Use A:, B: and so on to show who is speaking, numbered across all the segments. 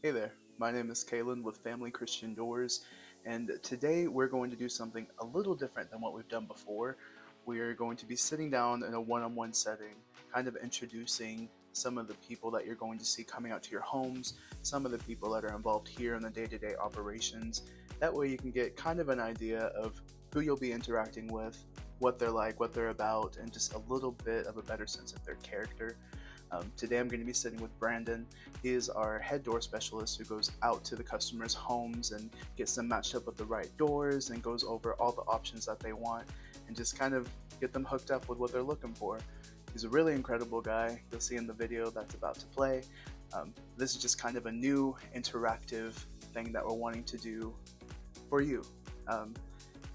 A: Hey there, my name is Kalen with Family Christian Doors, and today we're going to do something a little different than what we've done before. We're going to be sitting down in a one on one setting, kind of introducing some of the people that you're going to see coming out to your homes, some of the people that are involved here in the day to day operations. That way, you can get kind of an idea of who you'll be interacting with, what they're like, what they're about, and just a little bit of a better sense of their character. Today I'm going to be sitting with Brandon. He is our head door specialist who goes out to the customers' homes and gets them matched up with the right doors and goes over all the options that they want and just kind of get them hooked up with what they're looking for. He's a really incredible guy. You'll see in the video that's about to play. This is just kind of a new interactive thing that we're wanting to do for you,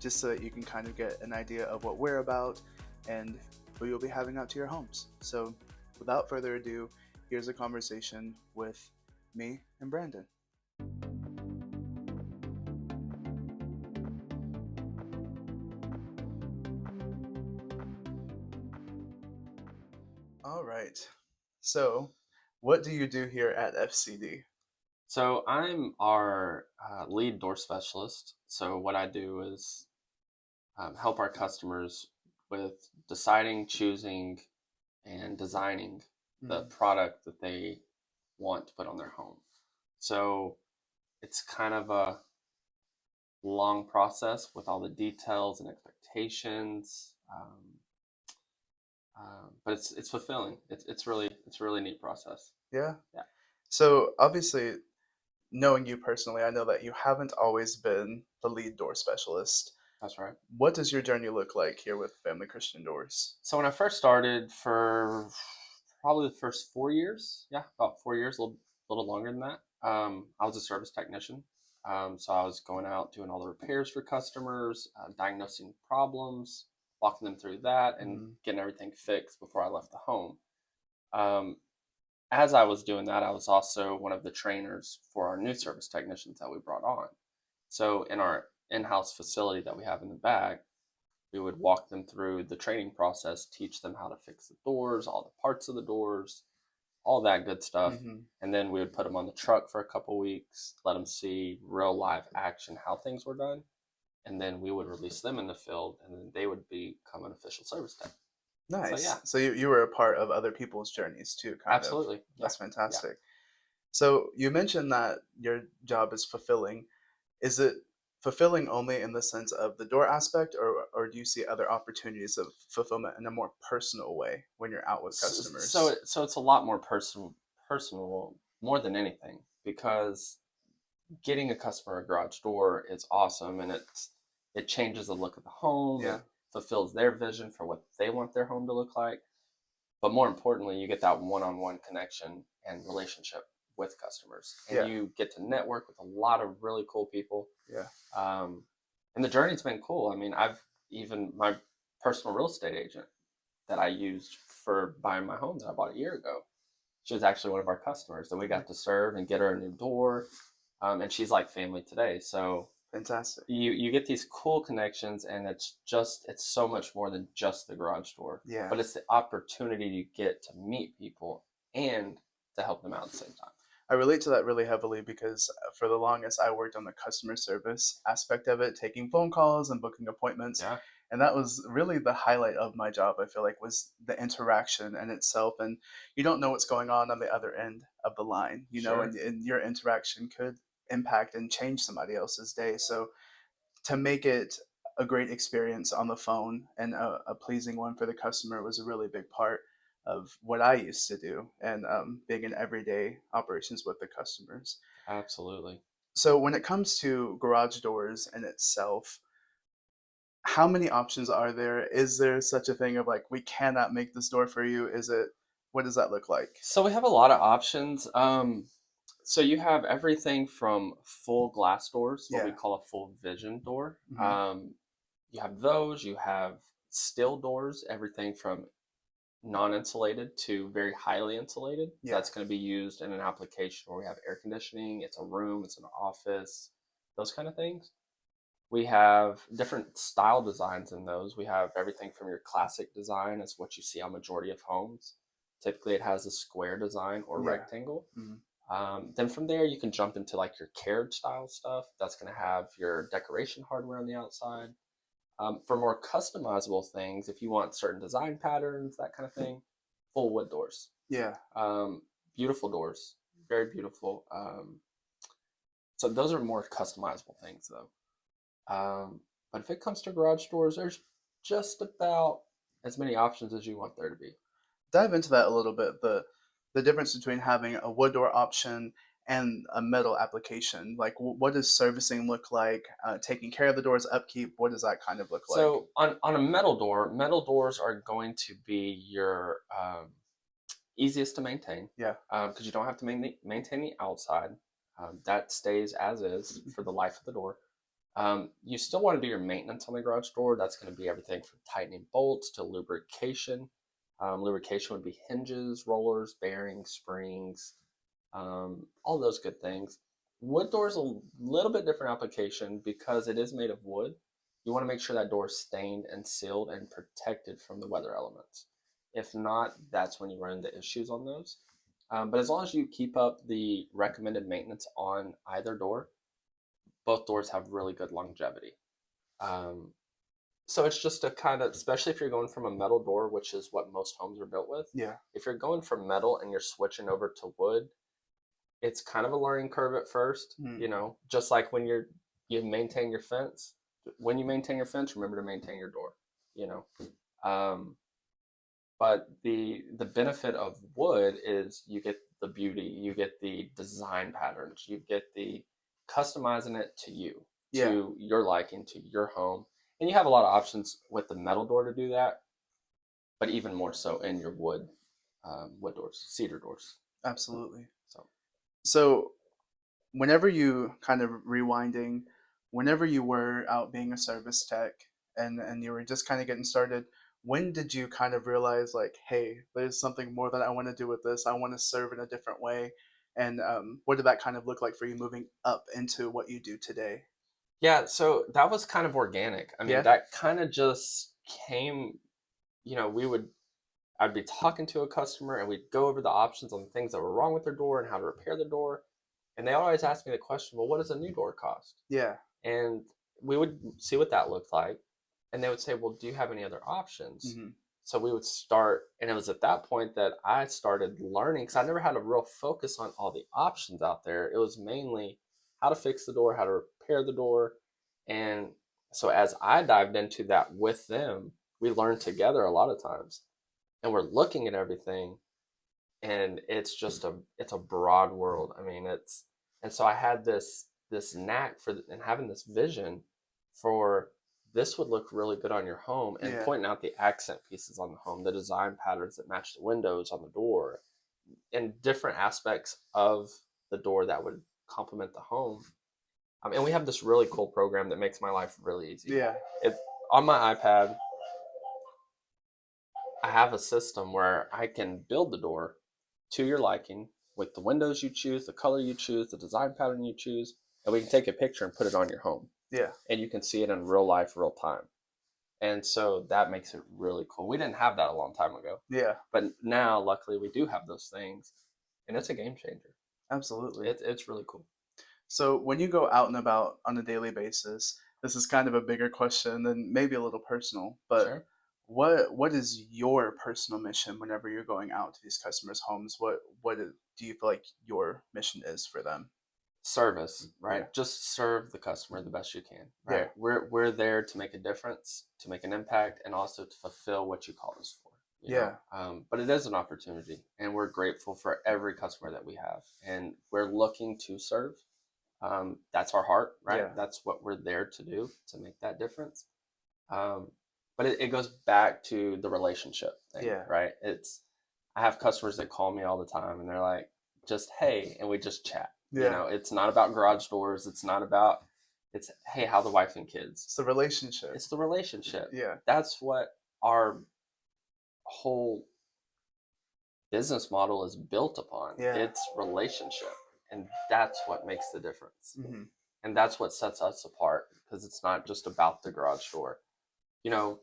A: just so that you can kind of get an idea of what we're about and who you'll be having out to your homes. So without further ado, here's a conversation with me and Brandon. All right. So, what do you do here at FCD?
B: So I'm our lead door specialist. So what I do is help our customers with deciding, choosing, and designing the
A: Mm,
B: product that they want to put on their home. So it's kind of a long process with all the details and expectations, but it's fulfilling. It's a really neat process.
A: yeah.
B: Yeah,
A: So, obviously, knowing you personally, I know that you haven't always been the lead door specialist.
B: that's right.
A: What does your journey look like here with Family Christian Doors?
B: So when I first started, for probably the first 4 years, yeah, about 4 years, little longer than that, I was a service technician. So I was going out doing all the repairs for customers, diagnosing problems, walking them through that, and
A: Mm,
B: getting everything fixed before I left the home. Um, as I was doing that, I was also one of the trainers for our new service technicians that we brought on. So in our in-house facility that we have in the back, we would walk them through the training process, teach them how to fix the doors, all the parts of the doors, all that good stuff.
A: mm-hmm.
B: And then we would put them on the truck for a couple weeks, let them see real live action how things were done. And then we would release them in the field, and then they would become an official service tech. So, yeah,
A: Nice. So you were a part of other people's journeys too, kind of.
B: absolutely. Yeah.
A: That's
B: Yeah.
A: fantastic. So you mentioned that your job is fulfilling. Is it fulfilling only in the sense of the door aspect, or do you see other opportunities of fulfillment in a more personal way when you're out with
B: So,
A: customers?
B: so it's a lot more personal more than anything, because getting a customer a garage door is awesome, and it changes the look of the home.
A: Yeah,
B: It fulfills their vision for what they want their home to look like. But more importantly, you get that one-on-one connection and relationship with customers, and
A: yeah,
B: you get to network with a lot of really cool people.
A: yeah.
B: Um, and the journey's been cool. I mean, I've even my personal real estate agent that I used for buying my home that I bought a year ago. She was actually one of our customers that we got to serve and get her a new door. And she's like family today. So
A: Fantastic.
B: you get these cool connections, and it's so much more than just the garage door,
A: Yeah.
B: but it's the opportunity you get to meet people and to help them out at the same time.
A: I relate to that really heavily because for the longest I worked on the customer service aspect of it, taking phone calls and booking appointments.
B: Yeah,
A: And that was really the highlight of my job, I feel like, was the interaction in itself. And you don't know what's going on the other end of the line,
B: sure.
A: and your interaction could impact and change somebody else's day. So to make it a great experience on the phone and a pleasing one for the customer was a really big part of what I used to do and being in everyday operations with the customers.
B: Absolutely.
A: So when it comes to garage doors in itself, how many options are there? Is there such a thing of like we cannot make this door for you? Is it what does that look like?
B: So we have a lot of options. So you have everything from full glass doors, what we
A: Yeah.
B: call a full vision door.
A: Hmm.
B: You have those. You have still doors, everything from non-insulated to very highly insulated.
A: Yeah.
B: That's going to be used in an application where we have air conditioning. It's a room. It's an office. Those kind of things. We have different style designs in those. We have everything from your classic design, is what you see on majority of homes. Typically, it has a square design or
A: Yeah.
B: rectangle.
A: Hmm.
B: Then from there, you can jump into like your carriage style stuff. That's going to have your decoration hardware on the outside. For more customizable things, if you want certain design patterns, that kind of thing, full wood doors.
A: Yeah.
B: Um, Beautiful doors, very beautiful. So those are more customizable things, though. But if it comes to garage doors, there's just about as many options as you want there to be.
A: Dive into that a little bit. The difference between having a wood door option and a metal application. Like, what does servicing look like? Taking care of the door's upkeep. What does that kind of look like?
B: So on a metal doors are going to be your easiest to maintain
A: Yeah.
B: because you don't have to maintain the outside. That stays as is for the life of the door. You still want to do your maintenance on the garage door. That's going to be everything from tightening bolts to lubrication. Lubrication would be hinges, rollers, bearings, springs, all those good things. Wood door is a little bit different application because it is made of wood. You want to make sure that door is stained and sealed and protected from the weather elements. If not, that's when you run into issues on those. But as long as you keep up the recommended maintenance on either door, both doors have really good longevity. Um, so it's just a kind of, especially if you're going from a metal door, which is what most homes are built with.
A: Yeah.
B: If you're going from metal and you're switching over to wood, it's kind of a learning curve at first.
A: Mm.
B: You know, just like when you maintain your fence. When you maintain your fence, remember to maintain your door. You know, but the benefit of wood is you get the beauty, you get the design patterns, you get the customizing it to you,
A: Yeah.
B: to your liking, to your home. And you have a lot of options with the metal door to do that, but even more so in your wood doors, cedar doors.
A: Absolutely.
B: So
A: So, whenever you kind of rewinding, whenever you were out being a service tech and you were just kind of getting started, when did you kind of realize like, hey, there's something more that I want to do with this? I want to serve in a different way. And what did that kind of look like for you moving up into what you do today?
B: yeah, so that was kind of organic. I mean,
A: Yeah.
B: that kind of just came, I'd be talking to a customer and we'd go over the options on the things that were wrong with their door and how to repair the door. And they always ask me the question, well, what does a new door cost?
A: Yeah.
B: And we would see what that looked like. And they would say, well, do you have any other options?
A: Hmm.
B: So we would start, and it was at that point that I started learning because I never had a real focus on all the options out there. It was mainly how to fix the door, how to repair the door. And so as I dived into that with them, we learned together a lot of times. And we're looking at everything, and it's a broad world. I mean, and so I had this knack for and having this vision for this would look really good on your home, and
A: Yeah.
B: pointing out the accent pieces on the home, the design patterns that match the windows on the door, and different aspects of the door that would complement the home. And we have this really cool program that makes my life really easy.
A: Yeah.
B: It on my iPad, I have a system where I can build the door to your liking with the windows you choose, the color you choose, the design pattern you choose, and we can take a picture and put it on your home.
A: Yeah.
B: And you can see it in real life, real time. And so that makes it really cool. We didn't have that a long time ago.
A: Yeah.
B: But now, luckily, we do have those things. And it's a game changer.
A: Absolutely.
B: It's really cool.
A: So when you go out and about on a daily basis, this is kind of a bigger question and maybe a little personal, but
B: Sure.
A: what is your personal mission whenever you're going out to these customers' homes? Do you feel like your mission is for them?
B: Service, right?
A: Yeah.
B: Just serve the customer the best you can,
A: Yeah.
B: right? We're there to make a difference, to make an impact, and also to fulfill what you call us for.
A: Yeah.
B: But it is an opportunity, and we're grateful for every customer that we have, and we're looking to serve. That's our heart, right?
A: Yeah.
B: That's what we're there to do, to make that difference. Um, but it goes back to the relationship thing,
A: Yeah.
B: right? I have customers that call me all the time, and they're like, just hey, and we just chat.
A: Yeah.
B: It's not about garage doors. It's not about, it's hey, how the wife and kids.
A: It's the relationship.
B: It's the relationship.
A: Yeah.
B: That's what our whole business model is built upon.
A: Yeah.
B: It's relationship. And that's what makes the difference.
A: Hmm.
B: And that's what sets us apart because it's not just about the garage door. You know,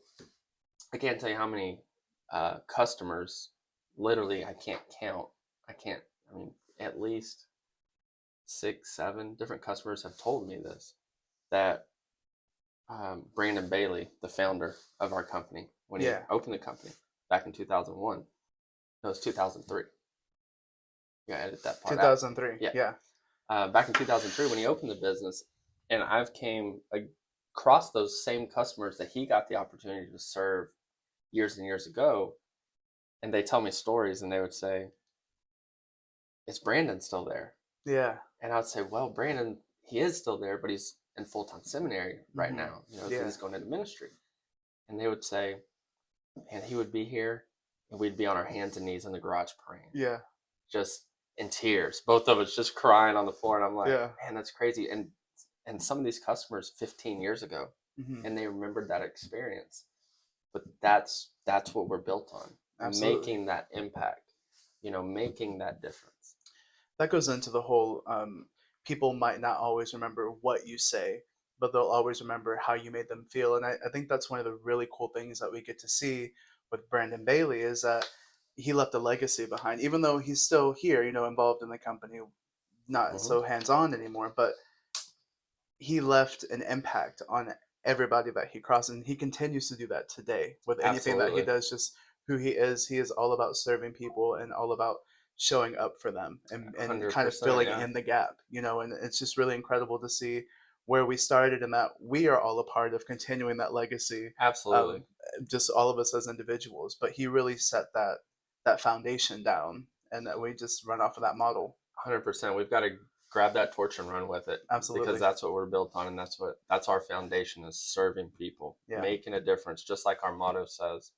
B: I can't tell you how many customers, literally, I can't count. I mean, at least 6, 7 different customers have told me this, that Brandon Bailey, the founder of our company, when he
A: Yeah.
B: opened the company back in 2001, no, it was 2003. You gotta edit that part out.
A: 2003.
B: Yeah.
A: Yeah.
B: Back in 2003 when he opened the business, and I've came across those same customers that he got the opportunity to serve years and years ago, and they tell me stories, and they would say, "Is Brandon still there?"
A: Yeah.
B: And I'd say, "Well, Brandon, he is still there, but he's in full-time seminary right
A: Hmm.
B: now, you know, because
A: Yeah.
B: he's going into ministry." And they would say, and he would be here, and we'd be on our hands and knees in the garage praying,
A: Yeah.
B: just in tears, both of us just crying on the floor. And I'm like,
A: Yeah.
B: man, that's crazy. And some of these customers 15 years ago,
A: Hmm.
B: and they remembered that experience. But that's what we're built on,
A: Absolutely.
B: making that impact, making that difference.
A: That goes into the whole people might not always remember what you say, but they'll always remember how you made them feel. And I think that's one of the really cool things that we get to see with Brandon Bailey is that he left a legacy behind, even though he's still here, involved in the company, not
B: Hmm.
A: so hands on anymore, but he left an impact on everybody that he crossed, and he continues to do that today with anything that he
B: Absolutely.
A: does. Just who he is. He is all about serving people and all about showing up for them and kind of
B: 100%.
A: filling
B: Yeah.
A: in the gap. And it's just really incredible to see where we started and that we are all a part of continuing that legacy.
B: Absolutely.
A: Um, just all of us as individuals, but he really set that foundation down, and that we just run off of that model.
B: 100%. We've got to grab that torch and run with it, because
A: Absolutely.
B: that's what we're built on, and that's our foundation, is serving people,
A: Yeah.
B: making a difference, just like our motto says,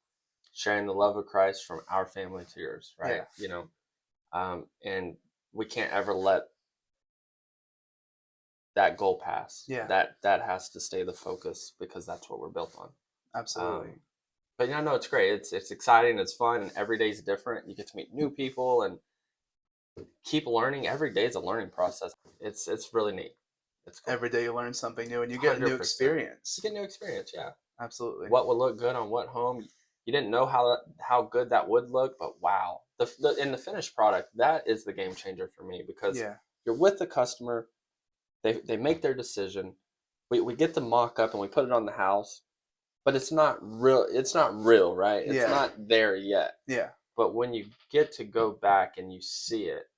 B: sharing the love of Christ from our family to yours, right?
A: Yeah.
B: And we can't ever let that goal pass.
A: Yeah.
B: That has to stay the focus, because that's what we're built on.
A: Absolutely.
B: But no, it's great. It's exciting. It's fun, and every day's different. You get to meet new people and keep learning. Every day is a learning process. It's really neat. It's cool.
A: Every day you learn something new and you get a new
B: 100%. You
A: experience.
B: get new experience. Yeah.
A: Absolutely.
B: What would look good on what home? You didn't know how good that would look, but wow, in the finished product, that is the game changer for me, because
A: Yeah.
B: you're with the customer. They make their decision. We get the mock up and we put it on the house, but it's not real. It's not real, right? It's
A: Yeah.
B: not there yet.
A: Yeah.
B: But when you get to go back and you see it,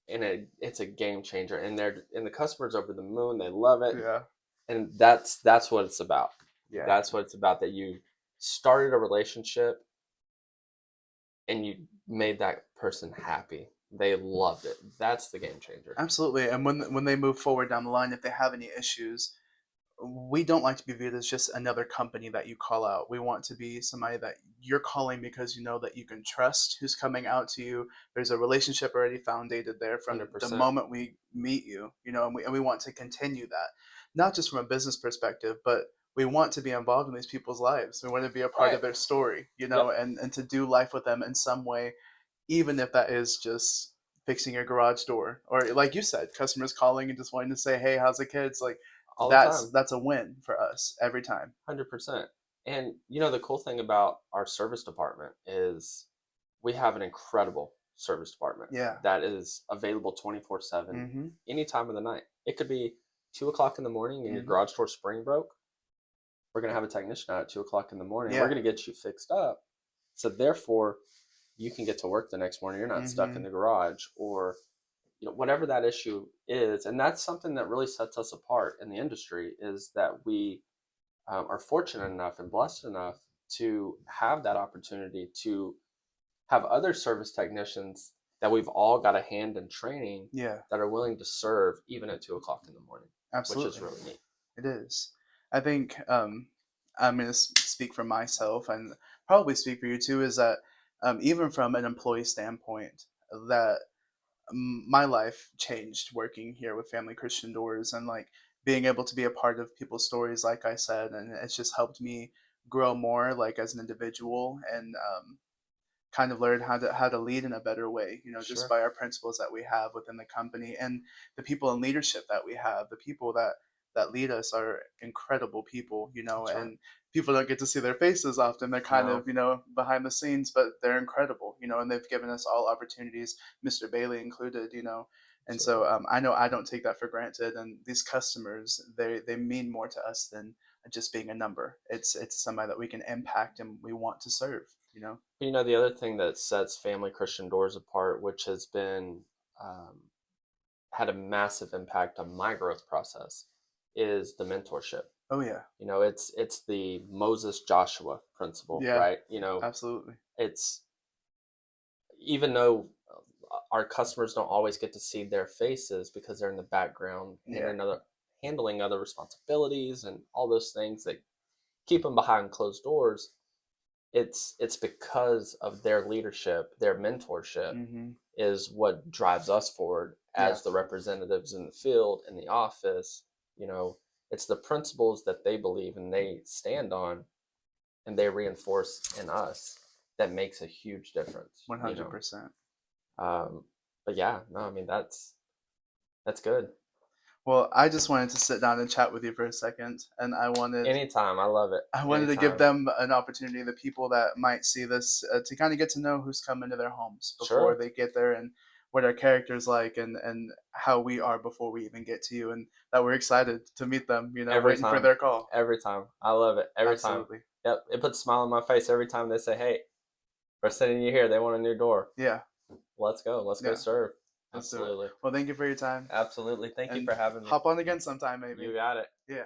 B: and it's a game changer, and the customers over the moon. They love it,
A: Yeah.
B: and that's what it's about.
A: Yeah.
B: That's what it's about. That you started a relationship and you made that person happy. They loved it. That's the game changer.
A: Absolutely. And when they move forward down the line, if they have any issues, we don't like to be viewed as just another company that you call out. We want to be somebody that you're calling because you know that you can trust who's coming out to you. There's a relationship already founded there
B: one
A: from
B: Hundred
A: the
B: percent.
A: moment we meet you, and we want to continue that, not just from a business perspective, but we want to be involved in these people's lives. We want to be a part
B: Right.
A: of their story,
B: Yep.
A: and to do life with them in some way, even if that is just fixing your garage door or like you said, customers calling and just wanting to say, hey, how's the kids? Like
B: All the
A: that's
B: time.
A: that's a win for us every time.
B: 100%. And the cool thing about our service department is we have an incredible service department
A: Yeah.
B: that is available 24/7,
A: Mm-hmm.
B: any time of the night. It could be 2 o'clock in the morning and your
A: Mm-hmm.
B: garage door spring broke. We're going to have a technician out at 2 o'clock in the morning. We're
A: Yeah.
B: going to get you fixed up. So therefore, you can get to work the next morning. You're not stuck in
A: Mm-hmm.
B: the garage, or whatever that issue is. And that's something that really sets us apart in the industry, is that we are fortunate enough and blessed enough to have that opportunity to have other service technicians that we've all got a hand in training,
A: Yeah.
B: that are willing to serve even at 2 o'clock in the morning, which is
A: Absolutely.
B: really neat.
A: It is. I think I'm going to speak for myself and probably speak for you too. Is that even from an employee standpoint, that my life changed working here with Family Christian Doors and like being able to be a part of people's stories, like I said, and it's just helped me grow more like as an individual and kind of learn how to lead in a better way, just
B: Sure.
A: by our principles that we have within the company and the people in leadership that we have. The people that lead us are incredible people,
B: That's right.
A: and people don't get to see their faces often. They're kind
B: No.
A: of, behind the scenes, but they're incredible, and they've given us all opportunities, Mr. Bailey included, And so
B: Absolutely.
A: I know I don't take that for granted. And these customers, they mean more to us than just being a number. It's somebody that we can impact and we want to serve. You know.
B: You know, the other thing that sets Family Christian Doors apart, which has been um, had a massive impact on my growth process, is the mentorship.
A: Oh yeah.
B: You know, it's the Moses Joshua principle,
A: Yeah.
B: right? You know,
A: Absolutely.
B: it's even though our customers don't always get to see their faces because they're in the background
A: Yeah.
B: handling other responsibilities and all those things that keep them behind closed doors. It's because of their leadership, their mentorship
A: Mm-hmm.
B: is what drives us forward
A: Yeah.
B: as the representatives in the field, in the office. You know, it's the principles that they believe and they stand on and they reinforce in us that makes a huge difference,
A: One
B: you
A: hundred
B: know.
A: percent.
B: Um, but yeah, no, I mean that's good.
A: Well, I just wanted to sit down and chat with you for a second, and
B: Anytime, I love it.
A: I wanted to give
B: Anytime,
A: them an opportunity, the people that might see this, to kind of get to know who's come into their homes before
B: sure.
A: they get there, and what our character's like, and how we are before we even get to you, and that we're excited to meet them. You know,
B: Every
A: waiting for
B: time,
A: their call.
B: every time, I love it. Every time.
A: Absolutely.
B: Yep, it puts a smile on my face every time they say, "Hey, we're sending you here. They want a new door.
A: Yeah.
B: Let's go. Let's go
A: Yeah.
B: serve."
A: Let's do it.
B: Absolutely.
A: Well, thank you for your time,
B: Absolutely. Thank you
A: and
B: for having me.
A: hop on again sometime, maybe.
B: You got it.
A: Yeah.